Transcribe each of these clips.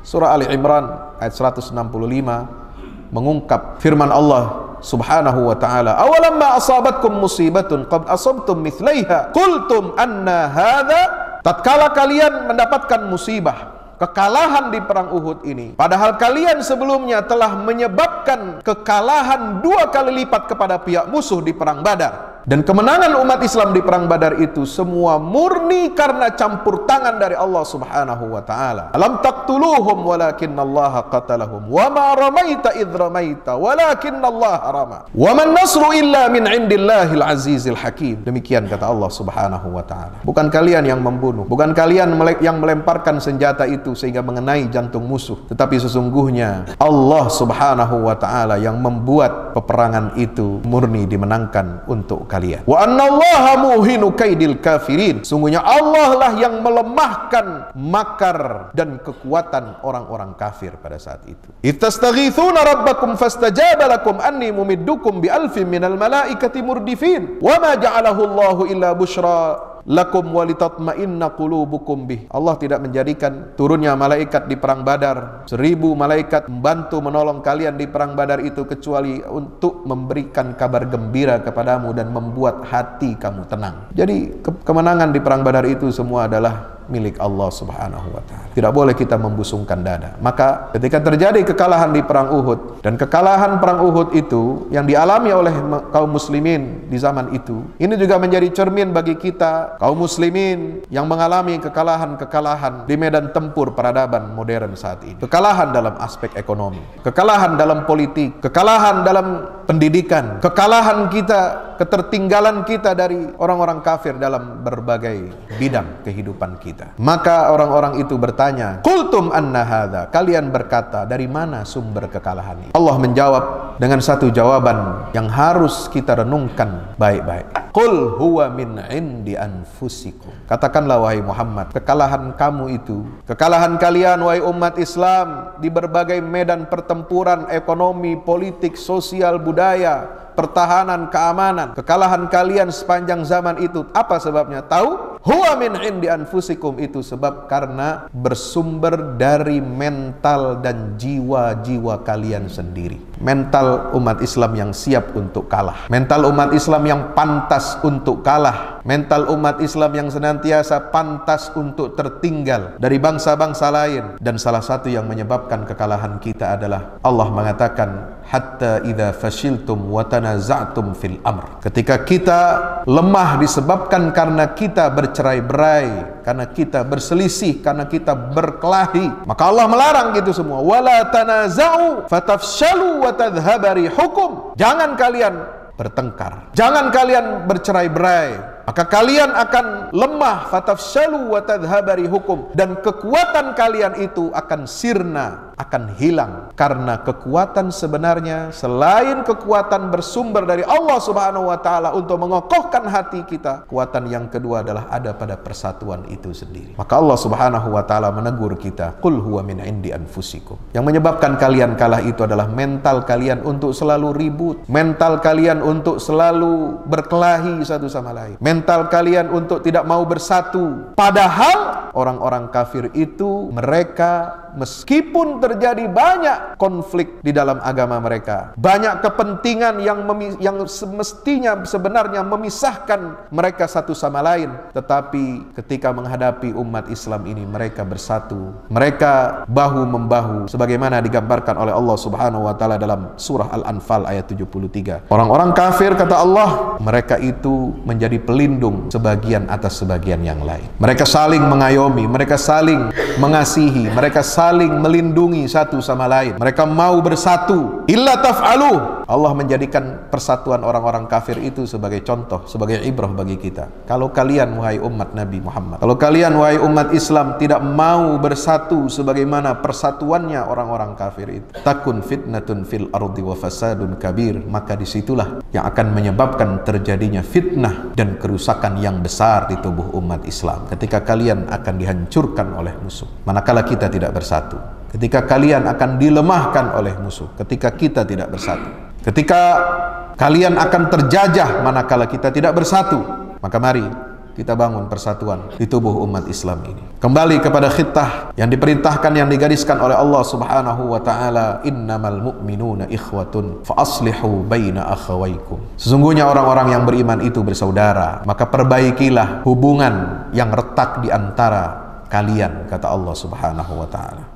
Surah Ali Imran ayat 165 mengungkap firman Allah Subhanahu wa ta'ala, awalamma asabatkum musibatun qad asabtum mithlaiha qultum anna hadza. Tatkala kalian mendapatkan musibah, kekalahan di perang Uhud ini, padahal kalian sebelumnya telah menyebabkan kekalahan 2 kali lipat kepada pihak musuh di perang Badar. Dan kemenangan umat Islam di perang Badar itu semua murni karena campur tangan dari Allah Subhanahu wa ta'ala. Alam taqtuluhum walakinallaha qatalahum wa ma ramaita idh ramaita walakinallaha rama wa man nasru illa min indillahil azizil hakim. Demikian kata Allah Subhanahu wa ta'ala. Bukan kalian yang membunuh, bukan kalian yang melemparkan senjata itu sehingga mengenai jantung musuh, tetapi sesungguhnya Allah Subhanahu wa ta'ala yang membuat peperangan itu murni dimenangkan untuk kalian. Wa annallaha muhinu kaidil kafirin. Sungguhnya Allah lah yang melemahkan makar dan kekuatan orang-orang kafir pada saat itu. Ittastaghithuna rabbakum fastajaba lakum anni mumiddukum bi alfin minal malaikati murdifin. Wa ma ja'alahu Allahu illa busyra lakum walitatma'inna qulubukum bih. Allah tidak menjadikan turunnya malaikat di perang Badar, 1000 malaikat membantu menolong kalian di perang Badar itu kecuali untuk memberikan kabar gembira kepadamu dan membuat hati kamu tenang. Jadi kemenangan di perang Badar itu semua adalah milik Allah Subhanahu wa ta'ala. Tidak boleh kita membusungkan dada. Maka ketika terjadi kekalahan di perang Uhud, dan kekalahan perang Uhud itu yang dialami oleh kaum muslimin di zaman itu, ini juga menjadi cermin bagi kita kaum muslimin yang mengalami kekalahan-kekalahan di medan tempur peradaban modern saat ini. Kekalahan dalam aspek ekonomi, kekalahan dalam politik, kekalahan dalam pendidikan, kekalahan kita, ketertinggalan kita dari orang-orang kafir dalam berbagai bidang kehidupan kita. Maka orang-orang itu bertanya, qultum anna hadza, kalian berkata dari mana sumber kekalahan ini? Allah menjawab dengan satu jawaban yang harus kita renungkan baik-baik. Qul huwa min indi anfusikum. Katakanlah wahai Muhammad, kekalahan kamu itu, kekalahan kalian wahai umat Islam di berbagai medan pertempuran, ekonomi, politik, sosial, budaya, pertahanan, keamanan, kekalahan kalian sepanjang zaman itu apa sebabnya? Tahu? Huwa min indi anfusikum, itu sebab karena bersumber dari mental dan jiwa-jiwa kalian sendiri. Mental umat Islam yang siap untuk kalah, mental umat Islam yang pantas untuk kalah, mental umat Islam yang senantiasa pantas untuk tertinggal dari bangsa-bangsa lain. Dan salah satu yang menyebabkan kekalahan kita adalah Allah mengatakan, hatta idza fashiltum wa tanaza'tum fil amr. Ketika kita lemah disebabkan karena kita bercerai-berai, karena kita berselisih, karena kita berkelahi, maka Allah melarang gitu semua. Wala tanaza'u fatafshalu wa tadhhaba rihukum. Jangan kalian bertengkar, jangan kalian bercerai-berai, maka kalian akan lemah. Fatafshalu wa tadhhaba rihukum, dan kekuatan kalian itu akan sirna, akan hilang. Karena kekuatan sebenarnya selain kekuatan bersumber dari Allah Subhanahu wa ta'ala untuk mengokohkan hati kita, kekuatan yang kedua adalah ada pada persatuan itu sendiri. Maka Allah Subhanahu wa ta'ala menegur kita, qul huwa min indi anfusikum. Yang menyebabkan kalian kalah itu adalah mental kalian untuk selalu ribut, mental kalian untuk selalu berkelahi satu sama lain, mental kalian untuk tidak mau bersatu. Padahal orang-orang kafir itu, mereka meskipun terjadi banyak konflik di dalam agama mereka, banyak kepentingan yang semestinya sebenarnya memisahkan mereka satu sama lain, tetapi ketika menghadapi umat Islam ini mereka bersatu, mereka bahu-membahu sebagaimana digambarkan oleh Allah Subhanahu wa ta'ala dalam surah Al-Anfal ayat 73. Orang-orang kafir, kata Allah, mereka itu menjadi pelindung sebagian atas sebagian yang lain. Mereka saling mengayomi, mereka saling mengasihi, mereka saling melindungi satu sama lain. Mereka mau bersatu. Illa taf'alu. Allah menjadikan persatuan orang-orang kafir itu sebagai contoh, sebagai ibrah bagi kita. Kalau kalian wahai umat Nabi Muhammad, kalau kalian wahai umat Islam tidak mau bersatu sebagaimana persatuannya orang-orang kafir itu, takun fitnatun fil ardi wa fasadun kabir, maka disitulah yang akan menyebabkan terjadinya fitnah dan kerusakan yang besar di tubuh umat Islam, ketika kalian akan dihancurkan oleh musuh manakala kita tidak bersatu, ketika kalian akan dilemahkan oleh musuh ketika kita tidak bersatu, ketika kalian akan terjajah manakala kita tidak bersatu. Maka mari kita bangun persatuan di tubuh umat Islam ini. Kembali kepada khitah yang diperintahkan, yang digariskan oleh Allah Subhanahu wa taala, innamal mu'minuna ikhwatun fa aslihu baina akhawaykum. Sesungguhnya orang-orang yang beriman itu bersaudara, maka perbaikilah hubungan yang retak di antara kalian, kata Allah Subhanahu wa taala.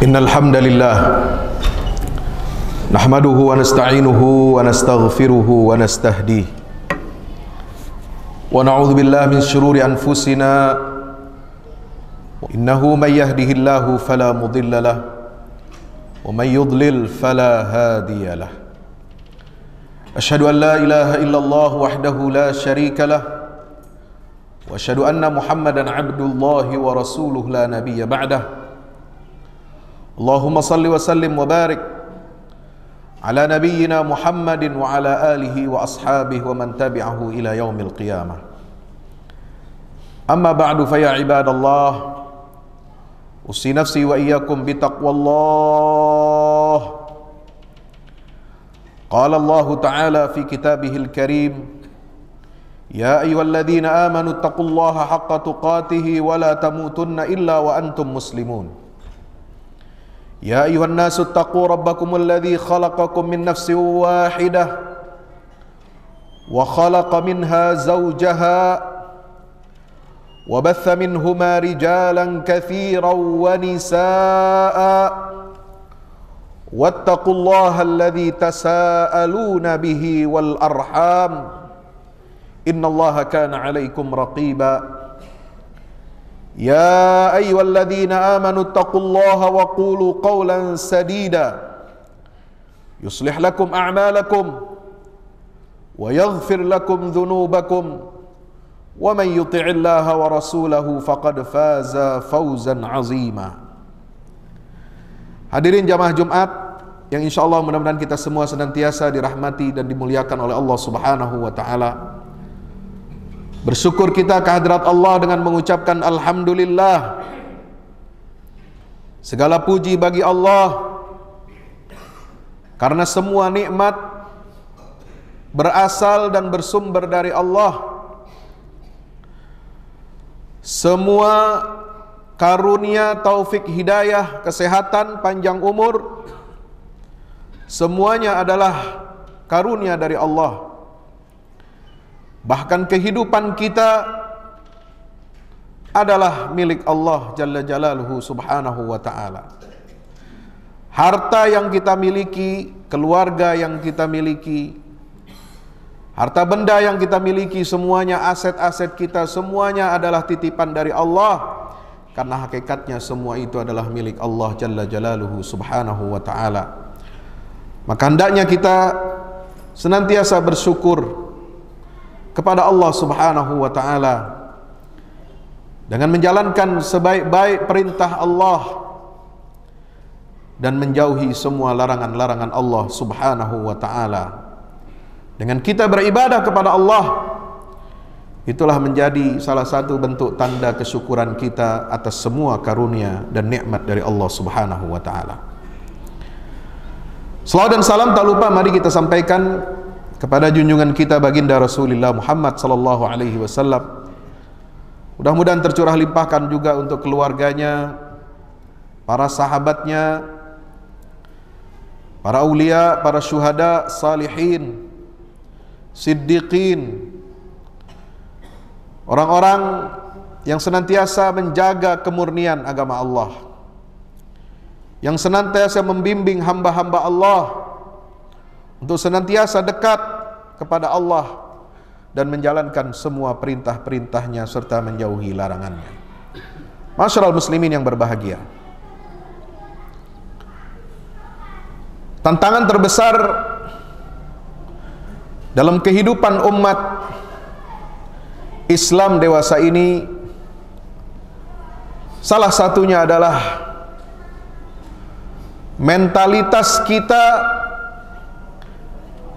Innal hamdalillah nahmaduhu wa nasta'inuhu wa nastaghfiruhu wa nastahdihi wa na'udzu billahi min shururi anfusina innahu may yahdihillahu fala mudilla lahu wa may yudlil fala hadiya lahu. Asyhadu an la ilaha illallah wahdahu la syarika lahu wa asyhadu anna Muhammadan abdullahi wa rasuluhu la nabiyya ba'dahu. Allahumma salli wa sallim wa barik ala nabiyyina Muhammadin wa ala alihi wa ashabihi wa man tabi'ahu ila yaumil qiyamah. Amma ba'du fa ya ibadallah, usi nafsi wa iyyakum bi taqwallah. Qala Allah ta'ala fi kitabihil karim, ya ayyuhalladzina amanu taqullaha haqqa tuqatih wa la tamutunna illa wa antum muslimun. Ya ayuhan nasu taqu rabbakumul ladzi khalaqakum min nafsin wahidah wa khalaqa minha zawjaha wa batha minhuma rijalan katsiran wa nisaa'a wattaqullaha alladzi tasaaluna bihi wal arham innallaha kana 'alaikum raqiba. Ya ayyuhalladzina amanu taqullaha wa qulu qawlan sadida yuslih lakum a'malakum wa yaghfir lakum dhunubakum wa man yuti'illaha wa rasulahu faqad faza fawzan 'azima. Hadirin jamaah Jumat yang insyaallah mudah-mudahan kita semua senantiasa dirahmati dan dimuliakan oleh Allah Subhanahu wa taala. Bersyukur kita kehadirat Allah dengan mengucapkan alhamdulillah. Segala puji bagi Allah, karena semua nikmat berasal dan bersumber dari Allah. Semua karunia, taufik, hidayah, kesehatan, panjang umur, semuanya adalah karunia dari Allah. Bahkan kehidupan kita adalah milik Allah Jalla Jalaluhu Subhanahu wa ta'ala. Harta yang kita miliki, keluarga yang kita miliki, harta benda yang kita miliki, semuanya aset-aset kita, semuanya adalah titipan dari Allah. Karena hakikatnya semua itu adalah milik Allah Jalla Jalaluhu Subhanahu wa ta'ala. Maka hendaknya kita senantiasa bersyukur kepada Allah Subhanahu wa ta'ala dengan menjalankan sebaik-baik perintah Allah dan menjauhi semua larangan-larangan Allah Subhanahu wa ta'ala. Dengan kita beribadah kepada Allah, itulah menjadi salah satu bentuk tanda kesyukuran kita atas semua karunia dan nikmat dari Allah Subhanahu wa ta'ala. Salawat dan salam tak lupa mari kita sampaikan kepada junjungan kita baginda Rasulullah Muhammad sallallahu alaihi wasallam. Mudah-mudahan tercurah limpahkan juga untuk keluarganya, para sahabatnya, para aulia, para syuhada, salihin, siddiqin, orang-orang yang senantiasa menjaga kemurnian agama Allah, yang senantiasa membimbing hamba-hamba Allah untuk senantiasa dekat kepada Allah dan menjalankan semua perintah-perintahnya serta menjauhi larangannya. Masyarul muslimin yang berbahagia, tantangan terbesar dalam kehidupan umat Islam dewasa ini salah satunya adalah mentalitas kita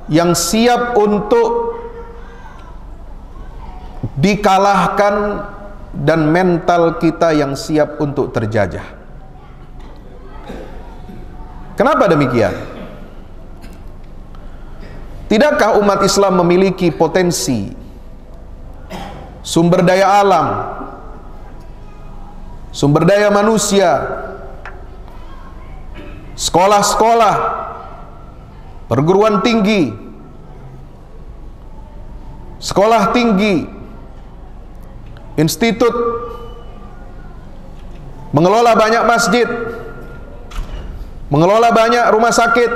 yang siap untuk dikalahkan dan mental kita yang siap untuk terjajah. Kenapa demikian? Tidakkah umat Islam memiliki potensi, sumber daya alam, sumber daya manusia, sekolah-sekolah, perguruan tinggi, sekolah tinggi, institut, mengelola banyak masjid, mengelola banyak rumah sakit,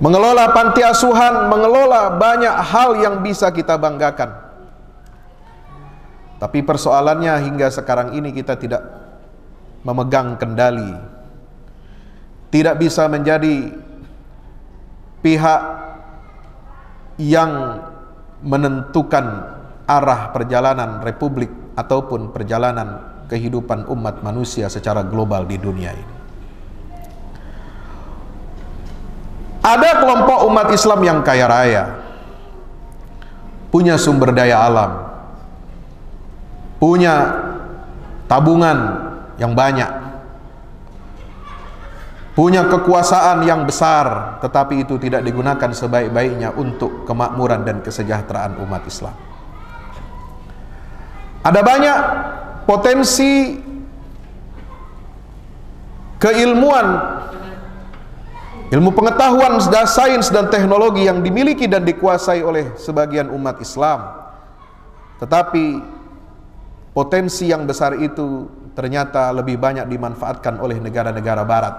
mengelola panti asuhan, mengelola banyak hal yang bisa kita banggakan. Tapi persoalannya hingga sekarang ini kita tidak memegang kendali, tidak bisa menjadi pihak yang menentukan arah perjalanan republik ataupun perjalanan kehidupan umat manusia secara global di dunia ini. Ada kelompok umat Islam yang kaya raya, punya sumber daya alam, punya tabungan yang banyak, punya kekuasaan yang besar, tetapi itu tidak digunakan sebaik-baiknya untuk kemakmuran dan kesejahteraan umat Islam. Ada banyak potensi keilmuan, ilmu pengetahuan, sains dan teknologi yang dimiliki dan dikuasai oleh sebagian umat Islam, tetapi potensi yang besar itu ternyata lebih banyak dimanfaatkan oleh negara-negara barat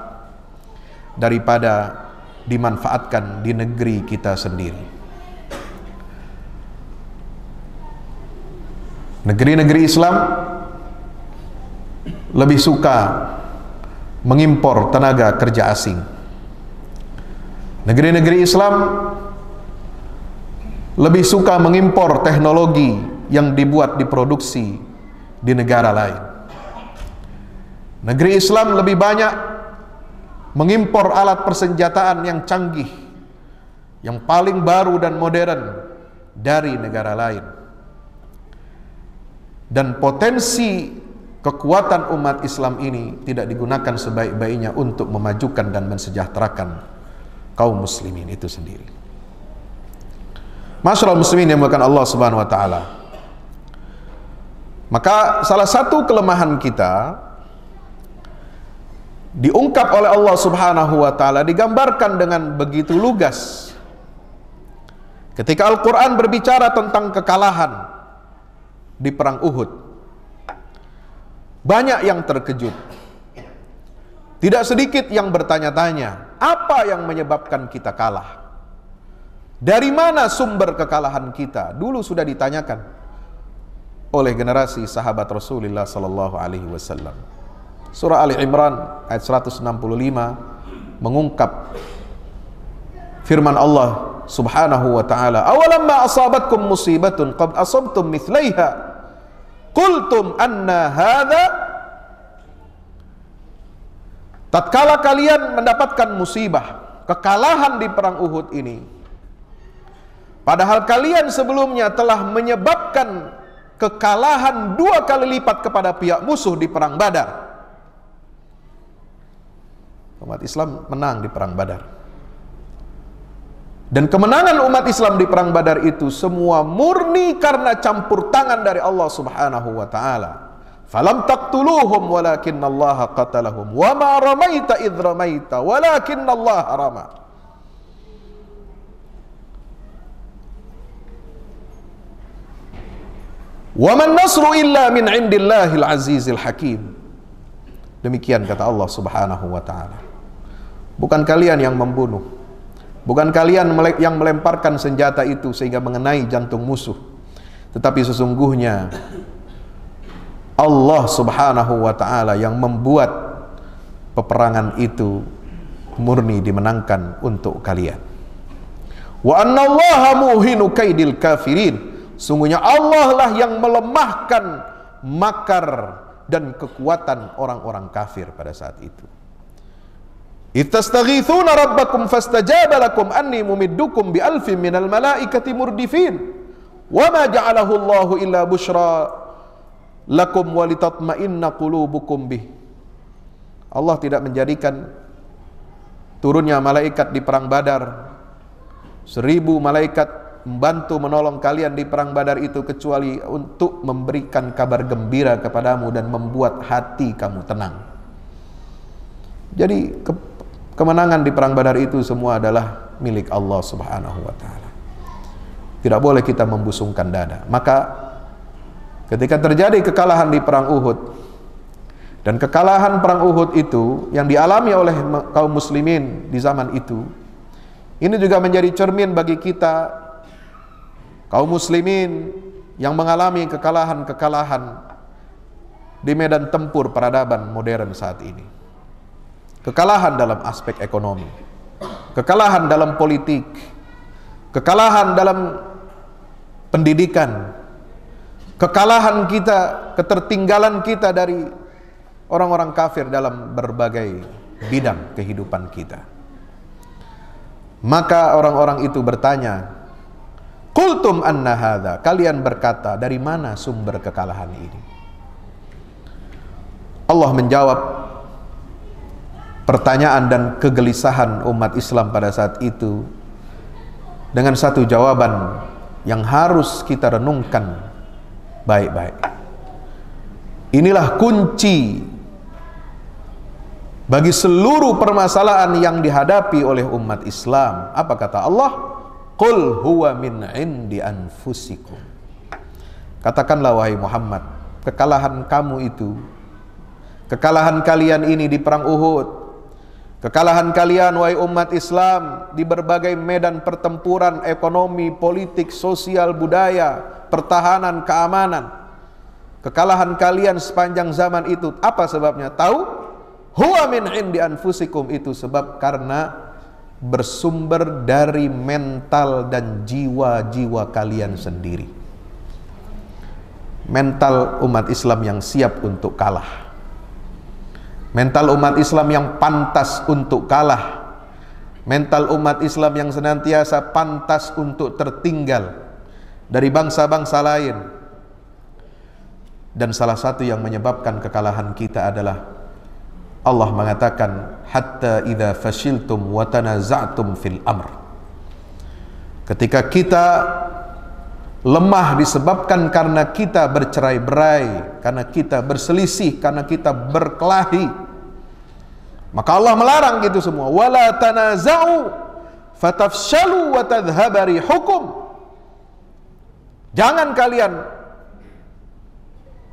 daripada dimanfaatkan di negeri kita sendiri. Negeri-negeri Islam lebih suka mengimpor tenaga kerja asing. Negeri-negeri Islam lebih suka mengimpor teknologi yang dibuat, diproduksi di negara lain. Negeri Islam lebih banyak mengimpor alat persenjataan yang canggih, yang paling baru dan modern dari negara lain. Dan potensi kekuatan umat Islam ini tidak digunakan sebaik-baiknya untuk memajukan dan mensejahterakan kaum muslimin itu sendiri. Masyaallah muslimin yang dimuliakan Allah Subhanahu wa taala. Maka salah satu kelemahan kita diungkap oleh Allah Subhanahu wa taala, digambarkan dengan begitu lugas ketika Al-Qur'an berbicara tentang kekalahan di perang Uhud. Banyak yang terkejut, tidak sedikit yang bertanya-tanya, apa yang menyebabkan kita kalah? Dari mana sumber kekalahan kita? Dulu sudah ditanyakan oleh generasi sahabat Rasulullah sallallahu alaihi wasallam. Surah Ali Imran ayat 165 mengungkap firman Allah Subhanahu wa taala, "Awalamma asabatkum musibatun qad asabtum mithlaiha qultum anna hadza." Tatkala kalian mendapatkan musibah, kekalahan di perang Uhud ini, padahal kalian sebelumnya telah menyebabkan kekalahan 2 kali lipat kepada pihak musuh di perang Badar. Umat Islam menang di perang Badar. Dan kemenangan umat Islam di perang Badar itu semua murni karena campur tangan dari Allah Subhanahu wa taala. Falam taqtuluhum walakinallaha qatalahum wa ma ramaita idh ramaita walakinallaha rama. Wa man nasru illa min indillahil azizil hakim. Demikian kata Allah Subhanahu wa taala. Bukan kalian yang membunuh, bukan kalian yang melemparkan senjata itu sehingga mengenai jantung musuh, tetapi sesungguhnya Allah Subhanahu wa ta'ala yang membuat peperangan itu murni dimenangkan untuk kalian. Wa annallaha muhinu kaidil kafirin. Sungguhnya Allah lah yang melemahkan makar dan kekuatan orang-orang kafir pada saat itu. Ittastaghithuna rabbakum fastajaba lakum anni mumiddukum bi alfin minal malaikati murdifin wa ma ja'alahu Allahu illa busyra lakum walitatma'inna qulubukum bih. Allah tidak menjadikan turunnya malaikat di perang Badar, 1000 malaikat membantu menolong kalian di perang Badar itu kecuali untuk memberikan kabar gembira kepadamu dan membuat hati kamu tenang. Jadi kemenangan di perang Badar itu semua adalah milik Allah Subhanahu wa taala. Tidak boleh kita membusungkan dada. Maka ketika terjadi kekalahan di perang Uhud, dan kekalahan perang Uhud itu yang dialami oleh kaum muslimin di zaman itu, ini juga menjadi cermin bagi kita kaum muslimin yang mengalami kekalahan-kekalahan di medan tempur peradaban modern saat ini. Kekalahan dalam aspek ekonomi, kekalahan dalam politik, kekalahan dalam pendidikan, kekalahan kita, ketertinggalan kita dari orang-orang kafir dalam berbagai bidang kehidupan kita. Maka orang-orang itu bertanya, "Qultum anna hadza?" Kalian berkata, dari mana sumber kekalahan ini? Allah menjawab pertanyaan dan kegelisahan umat Islam pada saat itu dengan satu jawaban yang harus kita renungkan baik-baik. Inilah kunci bagi seluruh permasalahan yang dihadapi oleh umat Islam. Apa kata Allah? Qul huwa min indi anfusikum. Katakanlah wahai Muhammad, kekalahan kamu itu, kekalahan kalian ini di perang Uhud, kekalahan kalian wahai umat Islam di berbagai medan pertempuran ekonomi, politik, sosial, budaya, pertahanan, keamanan, kekalahan kalian sepanjang zaman itu apa sebabnya? Tahu? Huwa min indi anfusikum, itu sebab karena bersumber dari mental dan jiwa-jiwa kalian sendiri. Mental umat Islam yang siap untuk kalah, mental umat Islam yang pantas untuk kalah, mental umat Islam yang senantiasa pantas untuk tertinggal dari bangsa-bangsa lain. Dan salah satu yang menyebabkan kekalahan kita adalah Allah mengatakan, hatta idza fashiltum wa tanaza'tum fil amr. Ketika kita lemah disebabkan karena kita bercerai-berai, karena kita berselisih, karena kita berkelahi, maka Allah melarang gitu semua. Wala tanaza'u fatafshalu wa tadhhaba rihukum. Jangan kalian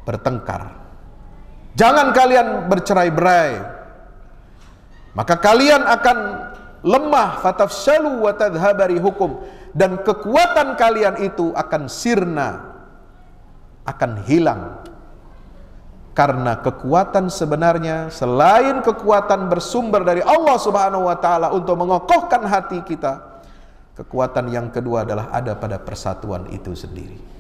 bertengkar, jangan kalian bercerai-berai, maka kalian akan lemah. Fatafshalu wa tadhhaba rihukum, dan kekuatan kalian itu akan sirna, akan hilang. Karena kekuatan sebenarnya selain kekuatan bersumber dari Allah Subhanahu wa taala untuk mengokohkan hati kita, kekuatan yang kedua adalah ada pada persatuan itu sendiri.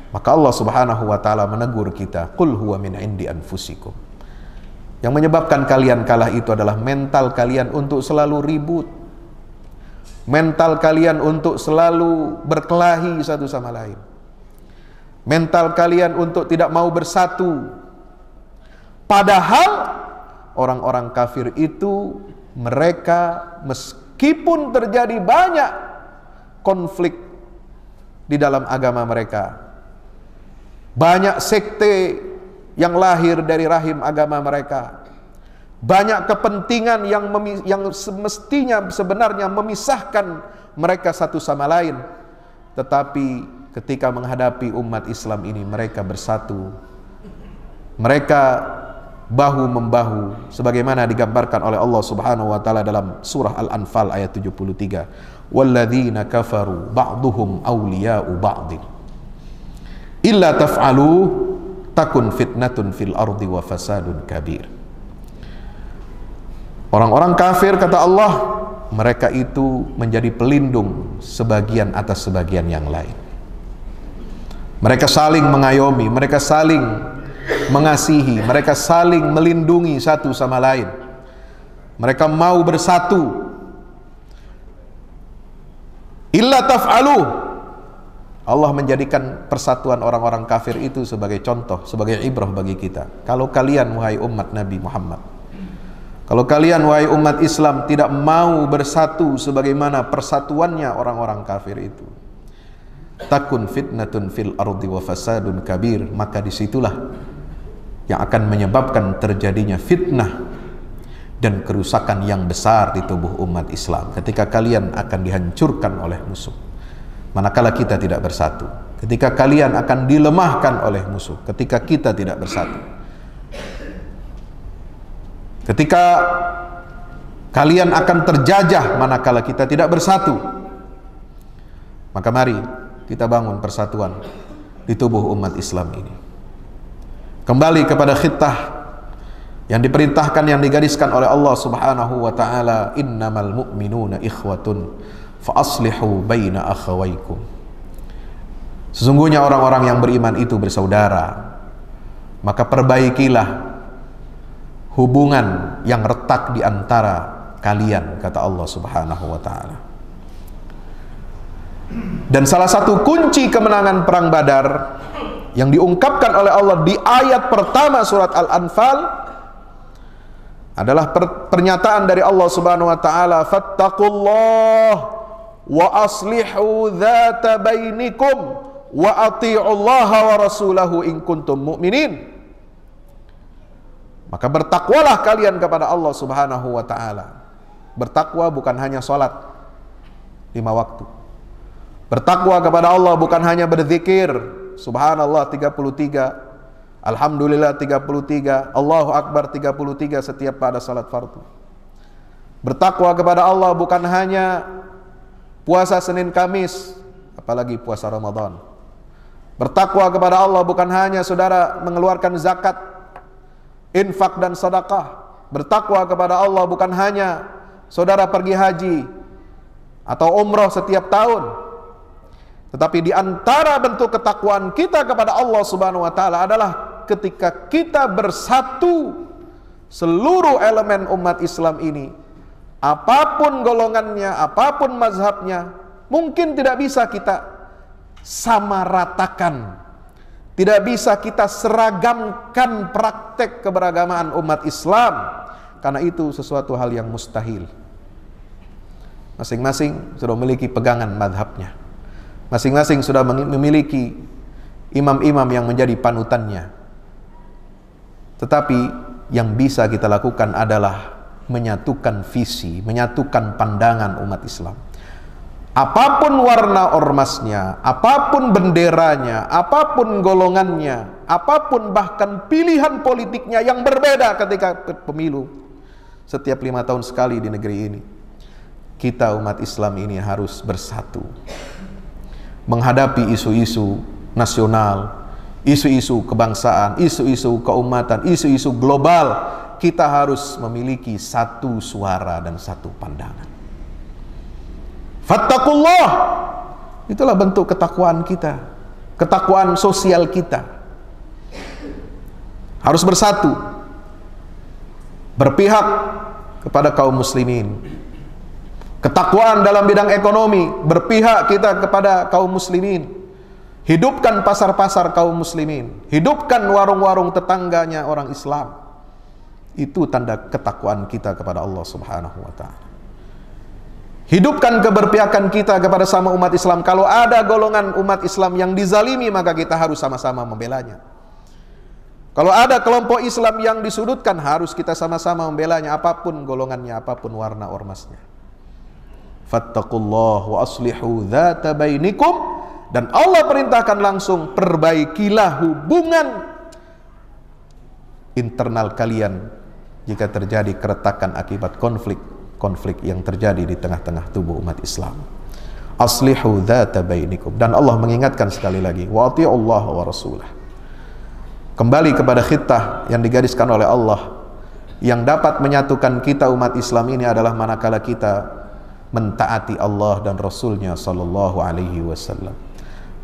Maka Allah Subhanahu wa taala menegur kita, qul huwa min indi anfusikum. Yang menyebabkan kalian kalah itu adalah mental kalian untuk selalu ribut, mental kalian untuk selalu berkelahi satu sama lain, mental kalian untuk tidak mau bersatu. Padahal orang-orang kafir itu, mereka meskipun terjadi banyak konflik di dalam agama mereka, banyak sekte yang lahir dari rahim agama mereka, banyak kepentingan yang semestinya sebenarnya memisahkan mereka satu sama lain, tetapi ketika menghadapi umat Islam ini mereka bersatu, mereka bahu-membahu sebagaimana digambarkan oleh Allah Subhanahu wa taala dalam surah Al-Anfal ayat 73. Walladzina kafaru ba'duhum awliya'u ba'din illa taf'alu takun fitnatun fil ardi wa fasadun kabir. Orang-orang kafir, kata Allah, mereka itu menjadi pelindung sebagian atas sebagian yang lain. Mereka saling mengayomi, mereka saling mengasihi, mereka saling melindungi satu sama lain. Mereka mau bersatu. Illa taf'alu, Allah menjadikan persatuan orang-orang kafir itu sebagai contoh, sebagai ibrah bagi kita. Kalau kalian, wahai umat Nabi Muhammad, kalau kalian, wahai umat Islam, tidak mau bersatu sebagaimana persatuannya orang-orang kafir itu, takun fitnatun fil ardi wa fasadun kabir, maka disitulah yang akan menyebabkan terjadinya fitnah dan kerusakan yang besar di tubuh umat Islam ketika kalian akan dihancurkan oleh musuh. Manakala kita tidak bersatu, ketika kalian akan dilemahkan oleh musuh ketika kita tidak bersatu, ketika kalian akan terjajah manakala kita tidak bersatu. Maka mari kita bangun persatuan di tubuh umat Islam ini. Kembali kepada khitah yang diperintahkan, yang digariskan oleh Allah Subhanahu wa taala, innamal mu'minuna ikhwatun fa aslihu baina akhawaykum. Sesungguhnya orang-orang yang beriman itu bersaudara, maka perbaikilah hubungan yang retak di antara kalian, kata Allah Subhanahu wa taala. Dan salah satu kunci kemenangan perang Badar yang diungkapkan oleh Allah di ayat pertama surat Al-Anfal adalah pernyataan dari Allah Subhanahu wa taala, fattaqullah wa aslihu dzata bainikum wa ati'ullaha wa rasulahu in kuntum mu'minin. Maka bertakwalah kalian kepada Allah Subhanahu wa taala. Bertakwa bukan hanya salat 5 waktu. Bertakwa kepada Allah bukan hanya berzikir subhanallah 33, alhamdulillah 33, Allahu Akbar 33 setiap pada salat fardu. Bertakwa kepada Allah bukan hanya puasa Senin Kamis, apalagi puasa Ramadan. Bertakwa kepada Allah bukan hanya saudara mengeluarkan zakat, infak dan sedekah. Bertakwa kepada Allah bukan hanya saudara pergi haji atau umrah setiap tahun. Tetapi di antara bentuk ketakwaan kita kepada Allah Subhanahu wa taala adalah ketika kita bersatu, seluruh elemen umat Islam ini, apapun golongannya, apapun mazhabnya, mungkin tidak bisa kita samaratakan, tidak bisa kita seragamkan praktek keberagamaan umat Islam, karena itu sesuatu hal yang mustahil. Masing-masing sudah memiliki pegangan mazhabnya, masing-masing sudah memiliki imam-imam yang menjadi panutannya. Tetapi yang bisa kita lakukan adalah menyatukan visi, menyatukan pandangan umat Islam. Apapun warna ormasnya, apapun benderanya, apapun golongannya, apapun bahkan pilihan politiknya yang berbeda ketika pemilu setiap 5 tahun sekali di negeri ini, kita umat Islam ini harus bersatu menghadapi isu-isu nasional, isu-isu kebangsaan, isu-isu keumatan, isu-isu global. Kita harus memiliki satu suara dan satu pandangan. Fattaqullah, itulah bentuk ketakwaan kita, ketakwaan sosial kita. Harus bersatu, berpihak kepada kaum muslimin. Ketakwaan dalam bidang ekonomi, berpihak kita kepada kaum muslimin. Hidupkan pasar-pasar kaum muslimin, hidupkan warung-warung tetangganya orang Islam. Itu tanda ketakwaan kita kepada Allah Subhanahu wa taala. Hidupkan keberpihakan kita kepada sama umat Islam. Kalau ada golongan umat Islam yang dizalimi, maka kita harus sama-sama membelanya. Kalau ada kelompok Islam yang disudutkan, harus kita sama-sama membelanya, apapun golongannya, apapun warna ormasnya. Fattaqullah wa aslihu dzata bainikum. Dan Allah perintahkan langsung, perbaikilah hubungan internal kalian jika terjadi keretakan akibat konflik yang terjadi di tengah-tengah tubuh umat Islam. Aslihu dzata bainikum. Dan Allah mengingatkan sekali lagi, wa ati'ullaha wa rasulah. Kembali kepada khitah yang digariskan oleh Allah, yang dapat menyatukan kita umat Islam ini adalah manakala kita mentaati Allah dan Rasulnya sallallahu alaihi wasallam.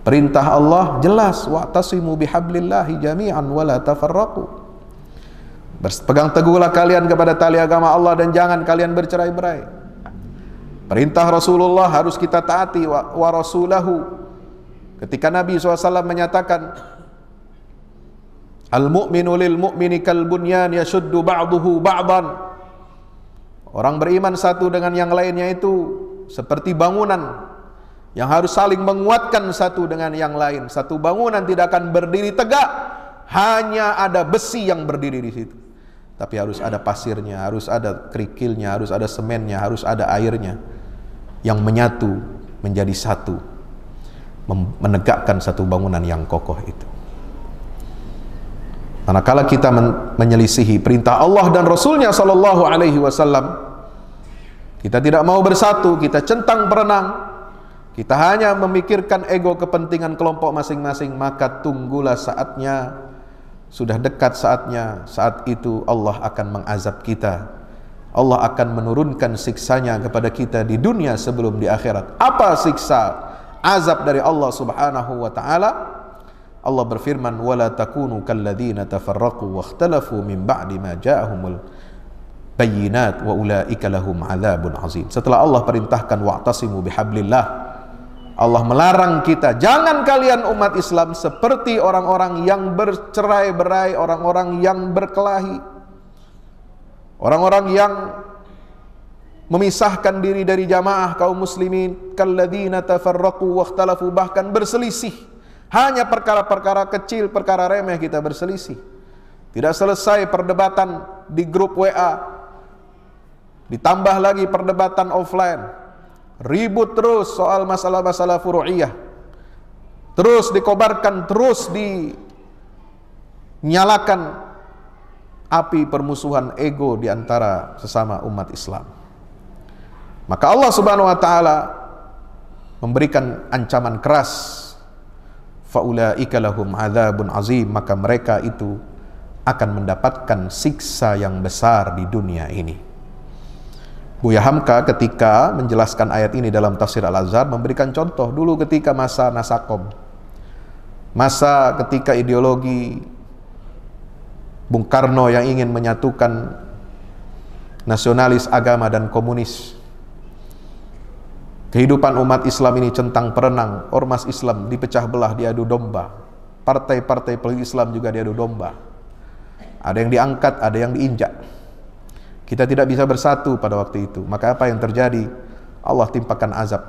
Perintah Allah jelas, wa'tasimu bihablillahi jami'an wa la tafarraqu. Berpegang teguhlah kalian kepada tali agama Allah dan jangan kalian bercerai-berai. Perintah Rasulullah harus kita taati, wa rasulahu. Ketika Nabi SAW menyatakan, al-mu'minu lil mu'mini kal bunyan yashuddu ba'duhu ba'dan. Orang beriman satu dengan yang lainnya itu seperti bangunan yang harus saling menguatkan satu dengan yang lain. Satu bangunan tidak akan berdiri tegak hanya ada besi yang berdiri di situ. Tapi harus ada pasirnya, harus ada kerikilnya, harus ada semennya, harus ada airnya yang menyatu menjadi satu, menegakkan satu bangunan yang kokoh itu. Manakala kita menyelisihi perintah Allah dan Rasulnya sallallahu alaihi wasallam, kita tidak mau bersatu, kita centang berenang, kita hanya memikirkan ego kepentingan kelompok masing-masing, maka tunggulah saatnya, sudah dekat saatnya, saat itu Allah akan mengazab kita. Allah akan menurunkan siksanya kepada kita di dunia sebelum di akhirat. Apa siksa azab dari Allah subhanahu wa ta'ala? Allah berfirman, وَلَا تَكُونُوا كَالَّذِينَ تَفَرَّقُوا وَاخْتَلَفُوا مِنْ بَعْدِ مَا جَاءَهُمُ الْبَيِّنَاتُ وَأُولَٰئِكَ لَهُمْ عَذَابٌ عَظِيمٌ. Setelah Allah perintahkan wa'tasimu bihablillah, Allah melarang kita, jangan kalian umat Islam seperti orang-orang yang bercerai-berai, orang-orang yang berkelahi, orang-orang yang memisahkan diri dari jamaah kaum muslimin, kalladzina tafarraqu wakhtalafu, bahkan berselisih. Hanya perkara-perkara kecil, perkara remeh kita berselisih. Tidak selesai perdebatan di grup WA, ditambah lagi perdebatan offline. Ribut terus soal masalah-masalah furu'iyah, terus dikobarkan, terus dinyalakan api permusuhan ego di antara sesama umat Islam. Maka Allah subhanahu wa ta'ala memberikan ancaman keras, faulaika lahum adzabun azim, maka mereka itu akan mendapatkan siksa yang besar di dunia ini. Buya Hamka ketika menjelaskan ayat ini dalam tafsir Al-Azhar memberikan contoh dulu ketika masa Nasakom, masa ketika ideologi Bung Karno yang ingin menyatukan nasionalis agama dan komunis. Kehidupan umat Islam ini centang perenang, ormas Islam dipecah belah, diadu domba. Partai-partai politik Islam juga diadu domba. Ada yang diangkat, ada yang diinjak. Kita tidak bisa bersatu pada waktu itu. Maka apa yang terjadi? Allah timpakan azab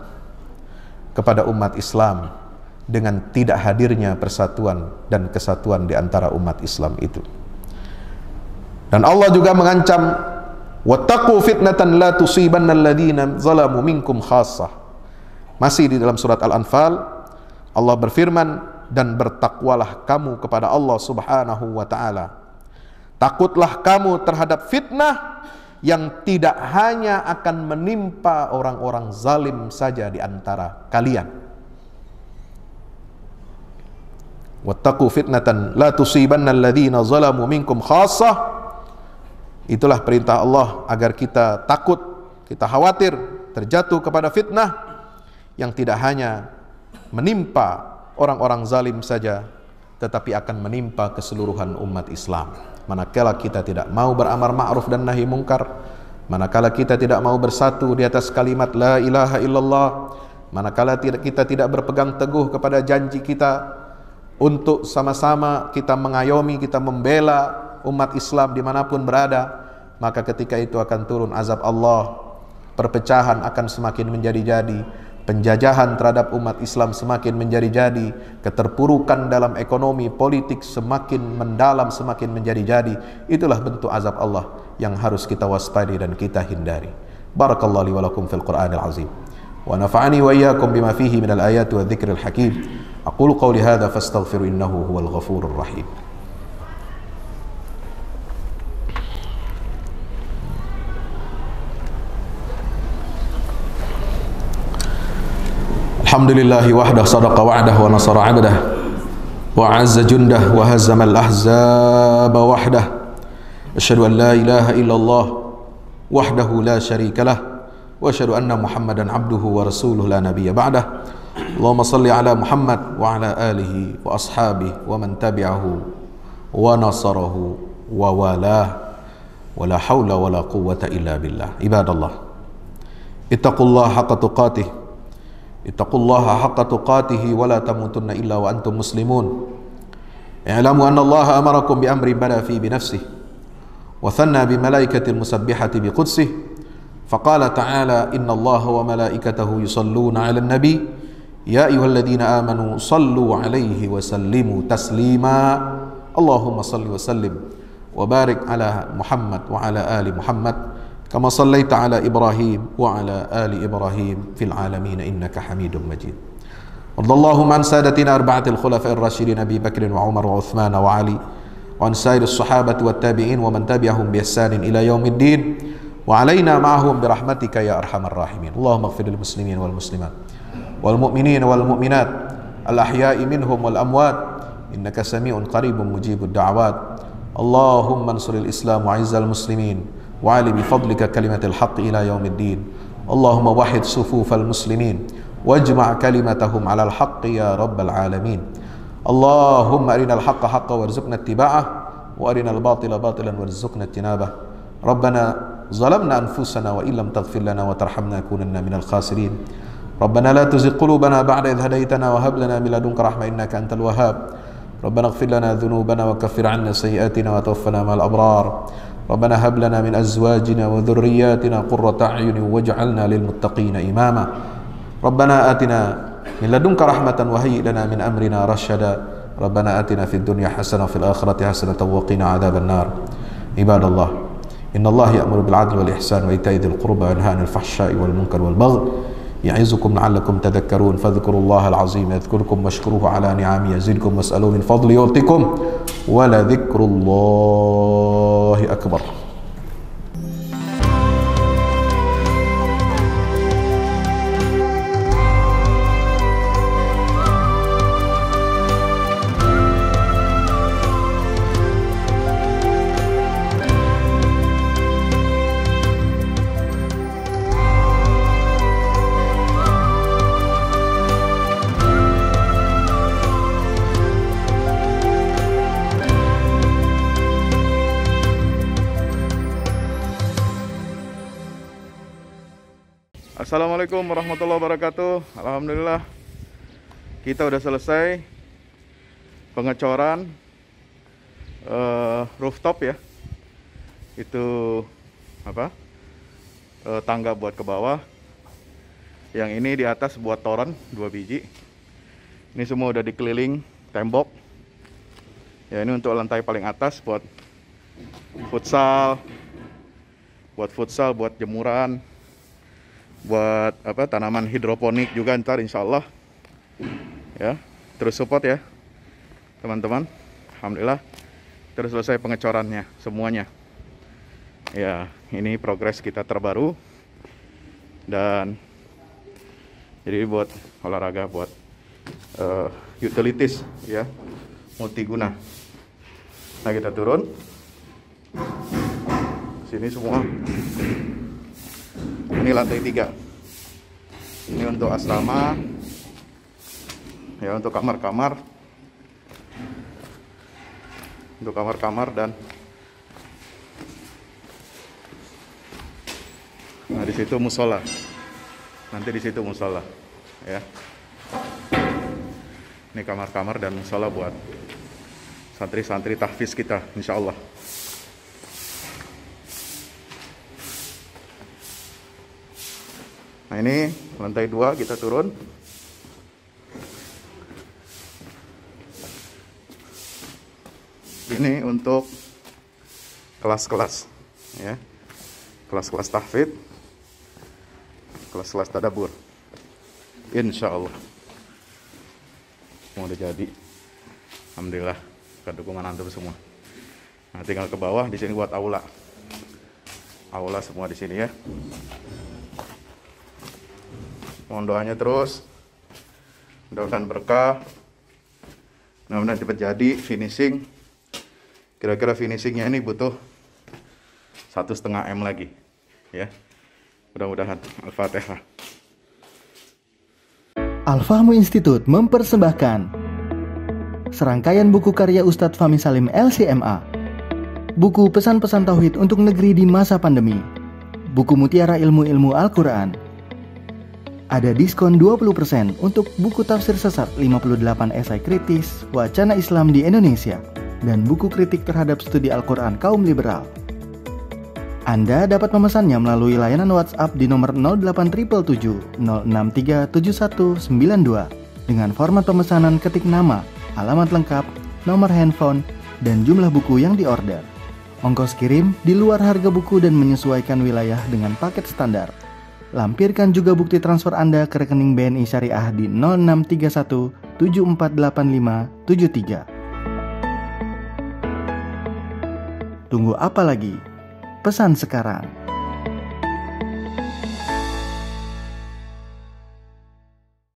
kepada umat Islam dengan tidak hadirnya persatuan dan kesatuan di antara umat Islam itu. Dan Allah juga mengancam, wattaqu fitnatan la tusibanna alladhina zalamu minkum khassah. Masih di dalam surat Al-Anfal, Allah berfirman, dan bertakwalah kamu kepada Allah subhanahu wa ta'ala. Takutlah kamu terhadap fitnah yang tidak hanya akan menimpa orang-orang zalim saja di antara kalian. Wattaqu fitnatan la tusibanna alladhina zalamu minkum khassah. Itulah perintah Allah agar kita takut, kita khawatir terjatuh kepada fitnah yang tidak hanya menimpa orang-orang zalim saja, tetapi akan menimpa keseluruhan umat Islam. Manakala kita tidak mau beramar ma'ruf dan nahi mungkar, manakala kita tidak mau bersatu di atas kalimat la ilaha illallah, manakala kita tidak berpegang teguh kepada janji kita untuk sama-sama kita mengayomi, kita membela umat Islam dimanapun berada, maka ketika itu akan turun azab Allah. Perpecahan akan semakin menjadi-jadi, penjajahan terhadap umat Islam semakin menjadi-jadi, keterpurukan dalam ekonomi politik semakin mendalam, semakin menjadi-jadi. Itulah bentuk azab Allah yang harus kita waspadi dan kita hindari. Barakallahu li wa lakum fil Qur'anil azim, wa nafa'ani wa iyyakum bima fihi minal ayati wa dzikril hakim. Aqulu qawli hadza fastaghfiru innahu huwal ghafurur rahim. Alhamdulillahi wahdah sadaqa wa'dah wa nasara 'abdah wa 'azza jundah wa hazzama al-ahzaba wahdah. Asyhadu an la ilaha illallah wahdahu la syarika lah وأشهد أن محمدا عبده ورسوله لا نبي بعده اللهم صل على محمد وعلى آله وأصحابه ومن تبعه ونصره ووالاه ولا حول ولا قوة إلا بالله. عباد الله اتقوا الله حق تقاته اتقوا الله حق تقاته ولا تموتن إلا وأنتم مسلمون. اعلموا أن الله أمركم بأمر بدأ فيه بنفسه وثنى بملائكة المسبحة بقدسه فقال تعالى إن الله وملائكته يصلون على النبي يا أيها الذين آمنوا صلوا عليه وسلموا تسليما اللهم صل وسلم وبارك على محمد وعلى آل محمد كما صليت على إبراهيم وعلى آل إبراهيم في العالمين إنك حميد مجيد. وارض اللهم عن سادتنا أربعة الخلفاء الراشدين أبي بكر وعمر وعثمان وعلي وعن سائر الصحابة والتابعين ومن تبعهم بإحسان إلى يوم الدين وعلينا معهم برحمتك يا أرحم الراحمين. اللهم اغفر للمسلمين والمسلمات والمؤمنين والمؤمنات الأحياء منهم والأموات إنك سميع قريب مجيب الدعوات. اللهم انصر الإسلام وعز المسلمين وعلي بفضلك كلمة الحق إلى يوم الدين. اللهم وحد صفوف المسلمين واجمع كلمتهم على الحق يا رب العالمين. اللهم أرنا الحق حقا وارزقنا اتباعه وأرنا الباطل باطلا وارزقنا اجتنابه. ربنا ظلمنا أنفسنا وإن لم تغفر لنا وترحمنا لنكونن من الخاسرين. ربنا لا تزغ قلوبنا بعد إذ هديتنا وهب لنا من لدنك رحمة إنك أنت الوهاب. ربنا اغفر لنا ذنوبنا وكفر عنا سيئاتنا وتوفنا مع الأبرار. ربنا هب لنا من أزواجنا وذرياتنا قرة أعين واجعلنا للمتقين إماما. ربنا آتنا من لدنك رحمة وهيئ لنا من أمرنا رشدا. ربنا آتنا في الدنيا حسنة وفي الآخرة حسنة وقنا عذاب النار. عباد الله إن الله يأمر بالعدل والإحسان وإيتاء ذي القربى وينهى عن الفحشاء والمنكر والبغي يعظكم لعلكم تذكرون فاذكروا الله العظيم يذكركم واشكروه على نعمه يزدكم واسألوه من فضله يعطكم ولذكر الله أكبر. Assalamualaikum warahmatullahi wabarakatuh. Alhamdulillah kita udah selesai pengecoran rooftop ya. Itu apa? Tangga buat ke bawah. Yang ini di atas buat toren 2 biji. Ini semua udah dikeliling tembok. Ya ini untuk lantai paling atas buat futsal, buat jemuran. Buat apa tanaman hidroponik juga ntar insya Allah ya, terus support ya teman-teman. Alhamdulillah terus selesai pengecorannya semuanya ya. Ini progres kita terbaru dan jadi buat olahraga, buat utilities ya, multiguna. Nah kita turun sini semua. Ini lantai 3. Ini untuk asrama. Ya, untuk kamar-kamar. Untuk kamar-kamar dan nah di situ musola. Nanti di situ musola, ya. Ini kamar-kamar dan musola buat santri-santri tahfiz kita, insya Allah. Nah ini lantai 2 kita turun. Ini untuk kelas-kelas ya. Kelas-kelas tahfidz, kelas-kelas tadabbur. Insya Allah mau udah jadi. Alhamdulillah berkat dukungan antum semua. Nah tinggal ke bawah, di sini buat aula. Aula semua di sini ya. Mohon doanya terus, mudah-mudahan berkah, mudah-mudahan cepat jadi finishing. Kira-kira finishingnya ini butuh 1,5 M lagi, ya. Mudah-mudahan. Al-Fatihah. Al-Fahmu Institute mempersembahkan serangkaian buku karya Ustadz Fahmi Salim LCMA. Buku pesan-pesan tauhid untuk negeri di masa pandemi. Buku mutiara ilmu-ilmu Al-Quran. Ada diskon 20% untuk buku tafsir sesat 58 esai kritis wacana Islam di Indonesia dan buku kritik terhadap studi Al-Quran kaum liberal. Anda dapat memesannya melalui layanan WhatsApp di nomor 0877 063 7192 dengan format pemesanan ketik nama, alamat lengkap, nomor handphone, dan jumlah buku yang diorder. Ongkos kirim di luar harga buku dan menyesuaikan wilayah dengan paket standar. Lampirkan juga bukti transfer Anda ke rekening BNI Syariah di 0631 748573. Tunggu apa lagi? Pesan sekarang.